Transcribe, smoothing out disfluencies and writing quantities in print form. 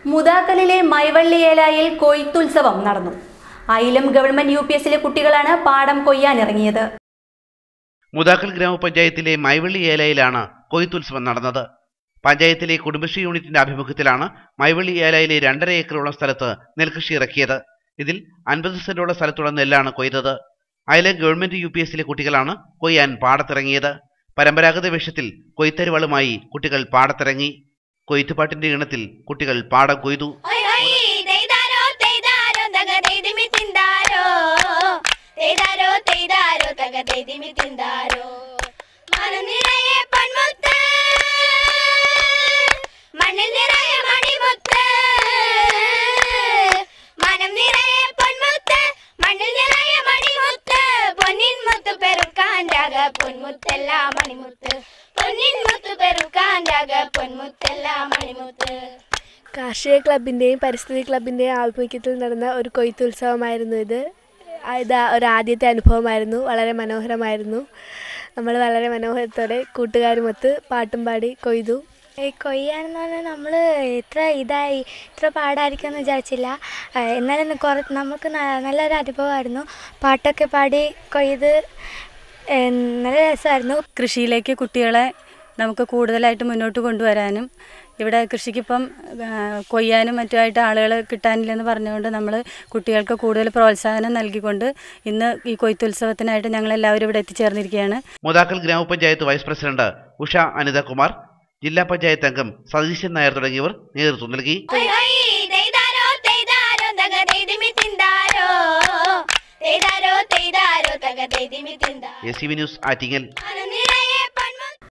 മുദാക്കലിലെ മൈവള്ളിയേലായിൽ കൊയ്ത്തുത്സവം നടന്നു. അയിലം ഗവൺമെന്റ് UPSലെ കുട്ടികളാണ് പാടം കൊയ്യാനിറങ്ങിയത്. മുദാക്കൽ ഗ്രാമപഞ്ചായത്തിലെ മൈവള്ളിയേലായിലാണ് കൊയ്ത്തുത്സവം നടന്നത്. പഞ്ചായത്തിലെ കുടുംബശ്രീ യൂണിറ്റിന്റെ ആഭിമുഖ്യത്തിലാണ് മൈവള്ളിയേലായിലെ 2.5 ഏക്കറോളം സ്ഥലത്ത് നെൽകൃഷി ഇറക്കിയത്. ഇതിൽ 50 സെന്റോളം സ്ഥലത്തുള്ള നെല്ലാണ് കൊയ്തത്. അയിലം ഗവൺമെന്റ് UPSലെ കുട്ടികളാണ് കൊയ്യാൻ പാടത്തിറങ്ങിയത്. പരമ്പരാഗത വേഷത്തിൽ കൊയ്ത്തരിവാളുമായി കുട്ടികൾ പാടത്തിറങ്ങി. കൊയ്ത്തുപാട്ടിന്റെ ഈണത്തിൽ കുട്ടികൾ പാടം കൊയ്തു. കാർഷിക ക്ലബിൻ്റെയും പരിസ്ഥിതി ക്ലബിൻ്റെയും ആഭിമുഖ്യത്തിൽ നടന്ന ഒരു കൊയ്ത്തുത്സവമായിരുന്നു ഇത്. ഒരു ആദ്യത്തെ അനുഭവമായിരുന്നു. വളരെ മനോഹരമായിരുന്നു. നമ്മൾ വളരെ മനോഹരത്തോടെ കൂട്ടുകാരുമൊത്ത് പാട്ടും പാടി കൊയ്തു. കൊയ്യാനെന്ന് പറഞ്ഞാൽ നമ്മൾ ഇത്ര പാടായിരിക്കുമെന്ന് വിചാരിച്ചില്ല. എന്നാലും നമുക്ക് നല്ലൊരു അനുഭവമായിരുന്നു. പാട്ടൊക്കെ പാടി കൊയ്ത് നല്ല രസമായിരുന്നു. കൃഷിയിലേക്ക് കുട്ടികളെ നമുക്ക് കൂടുതലായിട്ട് മുന്നോട്ട് കൊണ്ടുവരാനും ഇവിടെ കൃഷിക്കിപ്പം കൊയ്യാനും മറ്റുമായിട്ട് ആളുകൾ കിട്ടാനില്ലെന്ന് പറഞ്ഞുകൊണ്ട് നമ്മൾ കുട്ടികൾക്ക് കൂടുതൽ പ്രോത്സാഹനം നൽകിക്കൊണ്ട് ഇന്ന് ഈ കൊയ്ത്തുത്സവത്തിനായിട്ട് ഞങ്ങളെല്ലാവരും ഇവിടെ എത്തിച്ചേർന്നിരിക്കുകയാണ്. മുദാക്കൽ ഗ്രാമപഞ്ചായത്ത് വൈസ് പ്രസിഡന്റ് ഉഷ അനിതകുമാർ, ജില്ലാ പഞ്ചായത്ത് അംഗം സതീശൻ നായർ തുടങ്ങിയവർ നേതൃത്വം നൽകി. ACV news Attingal.